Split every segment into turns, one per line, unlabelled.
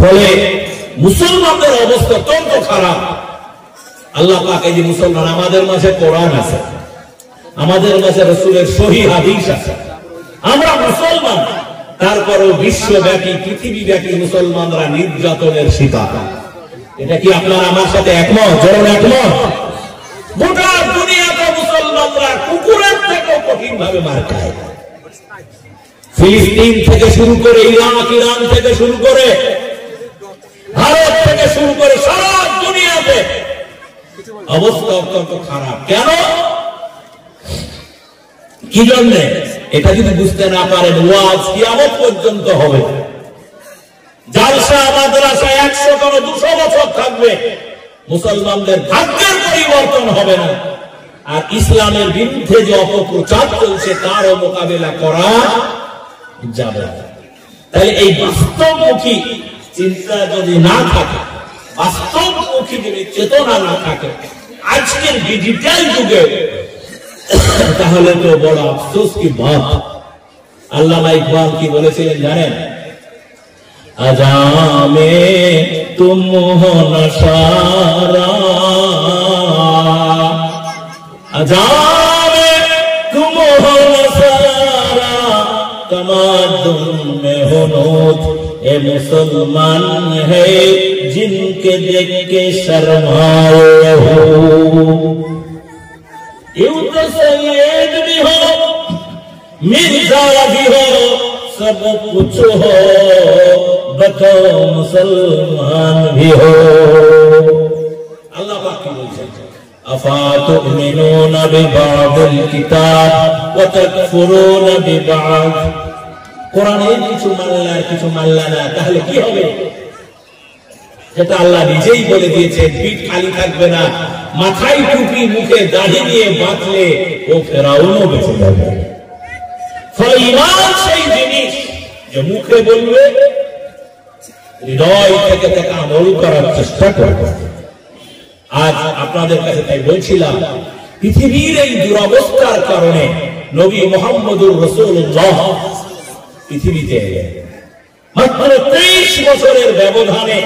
ফলে মুসলমানদের অবস্থা অত্যন্ত খারাপ। আল্লাহ পাক এই যে মুসলমান, আমাদের মাঝে কোরআন আছে, আমাদের মাঝে রাসূলের সহিহ হাদিস আছে, আমরা মুসলমান, তারপরেও বিশ্বব্যাপী পৃথিবীব্যাপী মুসলমানরা নির্যাতনের শিকার। এটা কি আপনারা আমার সাথে একমত? জোরে একমত? গোটা দুনিয়াতে মুসলমানরা কুকুরের থেকেও কঠিন ভাবে মার খায়। ফিলিস্তিন থেকে শুরু করে ইরান থেকে শুরু করে ভারত থেকে শুরু করে সারা দুনিয়াতে অবস্থা অত্যন্ত খারাপ। কেন? কি জন্য? এটা যদি বুঝতে না পারেন, ওয়াজ কিয়ামত পর্যন্ত হবে। জালসা মাদ্রাসা 100 কোনো 200 বছর থাকবে, মুসলমানদের ভাগ্যের পরিবর্তন হবে না। আর ইসলামের বিরুদ্ধে যে অপপ্রচার চলছে তারও মোকাবেলা করা যাবে না। তাহলে এই বাস্তবমুখী চিন্তা যদি না থাকে, বাস্তবমুখী যদি চেতনা না থাকে আজকের ডিজিটাল যুগে, তাহলে তো বড় আফসোস কি বাত। আল্লামা ইকবাল কি বলেছিলেন জানেন? আজামে তুম হো নশারা, আজামে তুম হো নশারা, तमद्दुन में हो नूत, ए मुसलमान है जिनके देख के शर्माए हो। यूं तो सैयद भी हो, मिर्जा भी हो, सब कुछ हो, बताओ मुसलमान भी हो। अल्लाह पाक की बोलते अफातुमिनून बिबादिल किताब व तकफुरून बिबाद। কোরআনের কিছু মানলা না, তাহলে কি হবে? সেটা আল্লাহ নিজেই বলে দিয়েছে। পিঠ খালি থাকবে না, মাথায় টুপি মুখে দাড়ি নিয়ে বাঁচলে ও ফেরাউনও বেঁচে যাবে। ফলে ঈমান সেই জিনিস যে মুখে বলবে, হৃদয় থেকে তাকে আমল করার চেষ্টা করবে। আজ আপনাদের কাছে তাই বলছিলাম, পৃথিবীর এই দুরবস্থার কারণে নবী মুহাম্মদুর রাসূলুল্লাহ পৃথিবীতে মাত্র 23 বছরের ব্যবধানে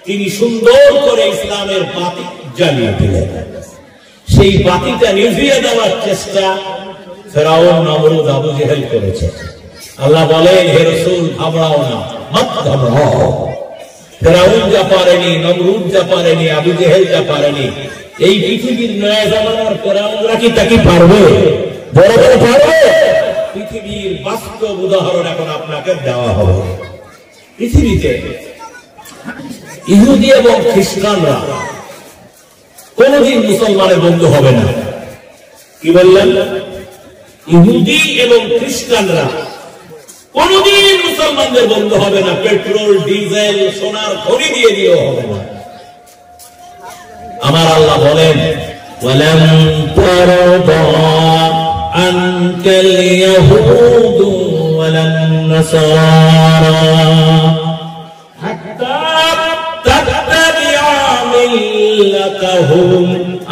তিনি সুন্দর করে ইসলামের বাতি জ্বালিয়ে দিলেন। সেই বাতিটা নিভিয়ে দেওয়ার চেষ্টা ফেরাউন, নমরুদ, আবু জেহেল করেছে। আল্লাহ বলেন, হে রাসূল ঘাবড়াও না, মত ঘাবড়াও। ফেরাউন যা পারেনি, নমরুদ যা পারেনি, আবু জেহেল যা পারেনি, এই পৃথিবীর নয়া জামানার ফেরাউনরা কি তা কি পারবে? বড় বড় পারবে? পৃথিবীর বাস্তব উদাহরণ এখন আপনাকে দেওয়া হবে। পৃথিবীতে ইহুদি এবং খ্রিস্টানরা কোনদিন মুসলমানের বন্ধু হবে না। কি বললেন? ইহুদি এবং খ্রিস্টানরা কোনদিন মুসলমানদের বন্ধু হবে না। পেট্রোল, ডিজেল, সোনার খনি দিয়ে দিয়েও হবে না। আমার আল্লাহ বলেন, ওয়ালাম তারদা আনকাল ইয়াহুদু ওয়ালান নাসারা হাত্তা তাত্তাবিআ মিল্লাতাহুম।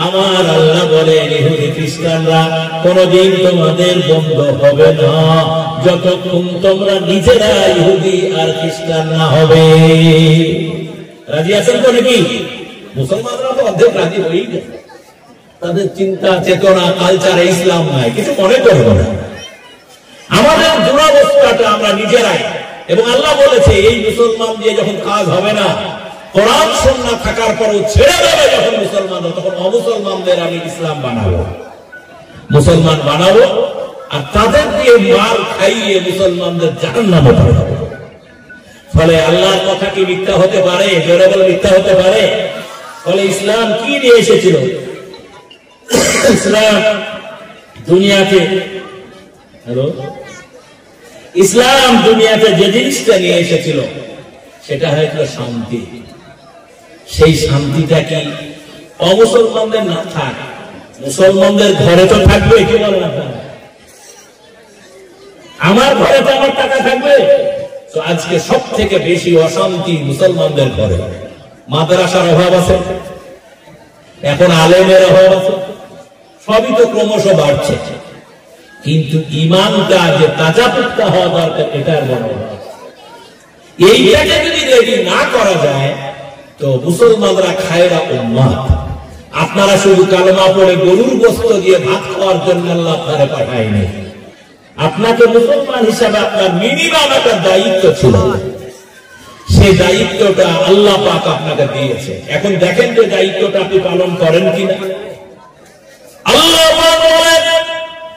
আমার আল্লাহ বলেন, ইহুদি খ্রিস্টানরা কোনদিন তোমাদের বন্ধু হবে না যতক্ষণ তোমরা নিজেরা ইহুদি আর খ্রিস্টান না হবে। রাজি আছেন তো নাকি? মুসলমানরা তো অর্ধেক রাজি হয়েই গেছে। তাদের চিন্তা চেতনা কালচারে ইসলাম নাই, কিছু মনে করবো না। আমাদের দুরবস্থাটা আমরা নিজেরাই। এবং আল্লাহ বলেছে, এই মুসলমান দিয়ে যখন কাজ হবে না, কোরআন সুন্নাহ থাকার পরও ছেড়ে দেবে যখন মুসলমানরা, তখন অমুসলমানদের আমি ইসলাম বানাবো, মুসলমান বানাবো, আর তাদের দিয়ে মার খাইয়ে মুসলমানদের জাহান্নামে পাঠাবো। ফলে আল্লাহর কথা কি মিথ্যা হতে পারে? জোরে বলে মিথ্যা হতে পারে? ফলে ইসলাম কি নিয়ে এসেছিল? ইসলাম দুনিয়াতে ইসলাম দুনিয়াতে যে জিনিসটা নিয়ে এসেছিল সেটা হয়তো শান্তি। সেই শান্তিটা কি অমুসলমানদের না থাক, মুসলমানদের ঘরে তো থাকবে। কি বলেন আপনারা? আমার ঘরে তো আমার টাকা থাকবে। তো আজকে সব থেকে বেশি অশান্তি মুসলমানদের ঘরে। মাদ্রাসার অভাব আছে, এখন আলেমের অভাব আছে, সবই তো ক্রমশ বাড়ছে, কিন্তু ইমানটা যে তাজা পুক্তা হওয়া দরকার, এটার বড়। এইটাকে যদি রেডি না করা যায় তো মুসলমানরা খায়রা উম্মাত। আপনারা শুধু কালেমা পড়ে গরুর গোশত দিয়ে ভাত খাওয়ার জন্য আল্লাহ আপনারা পাঠায়নি। আপনাকে মুসলমান হিসাবে আপনার মিনিমাম একটা দায়িত্ব ছিল, সেই দায়িত্বটা আল্লাহ পাক আপনাকে দিয়েছে। এখন দেখেন যে দায়িত্বটা আপনি পালন করেন কিনা। আল্লাহ বলেন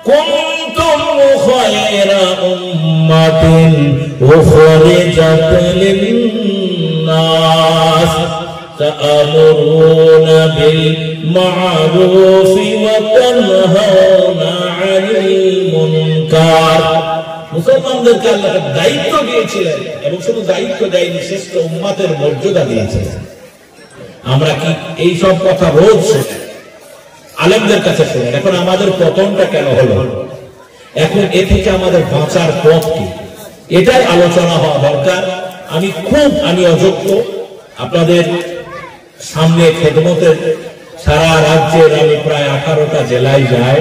কুনতুম খায়রা উম্মাতিন উখরিজাত লিন-নাস তা'মুরুনা বিল মা'রুফ ওয়া তানহাউনা 'আনিল মুনকার। মুসলমানদেরকে আল্লাহ দায়িত্ব দিয়েছিলেন এবং শুধু দায়িত্ব দেয়নি, শ্রেষ্ঠ উম্মতের মর্যাদা দিয়েছিলেন। আমরা কি এই সব কথা রোজ আলেমদের কাছে শুনেন। এখন আমাদের পতনটা কেন হলো, এখন এ থেকে আমাদের বাঁচার পথ কি, এটাই আলোচনা হওয়া দরকার। আমি অযোগ্য, আপনাদের সামনে খেদমতের সারা রাজ্যের আমি প্রায় 18টা জেলায় যাই।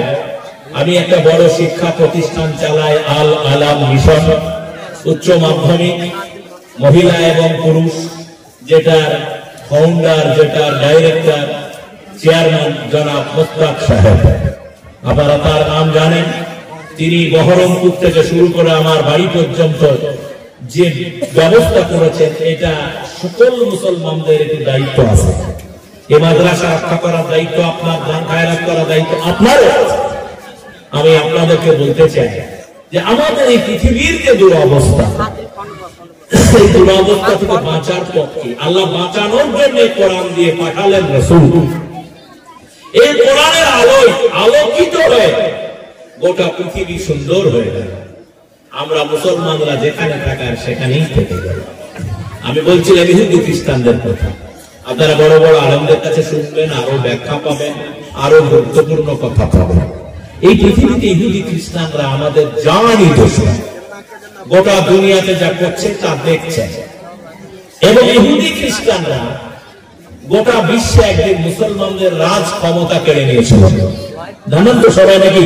আমি একটা বড় শিক্ষা প্রতিষ্ঠান চালাই, আল আলাম মিশন, উচ্চ মাধ্যমিক মহিলা এবং পুরুষ, যেটার ফাউন্ডার, যেটার ডাইরেক্টর, চেয়ারম্যান জনাব মোস্তাক সাহেব। আপনারা তার নাম জানেন। তিনি বহরমপুর থেকে শুরু করে আমার বাড়ি পর্যন্ত যে ব্যবস্থা করেছেন, এটা সকল মুসলমানদের একটু দায়িত্ব আছে। এ মাদ্রাসা রক্ষা করার দায়িত্ব আপনার, দান খায়রাত করার দায়িত্ব আপনার। আমি আপনাদেরকে বলতে চাই যে আমাদের এই পৃথিবীর যে দুরবস্থা, এই দুরবস্থা থেকে বাঁচার পক্ষে আল্লাহ বাঁচানোর জন্য কোরআন দিয়ে পাঠালেন রাসূল। এই কোরআনের আলোয় আলোকিত হয়ে গোটা পৃথিবী সুন্দর হয়ে গেল। আমরা মুসলমানরা যেখানে থাকার সেখানেই থেকে গেল। আমি বলছিলাম ইহুদি খ্রিস্টানদের কথা, আপনারা বড় বড় আলেমদের কাছে শুনবেন, আরো ব্যাখ্যা পাবেন, আরো গুরুত্বপূর্ণ কথা পাবেন। এই পৃথিবীতে ইহুদি খ্রিস্টানরা আমাদের জানি দোষরা, গোটা দুনিয়াতে যা করছে তা দেখছে। এবং ইহুদি খ্রিস্টানরা গোটা বিশ্বে একদিন মুসলমানদের রাজ ক্ষমতা কেড়ে নিয়েছিল। জানেন তো সবাই নাকি?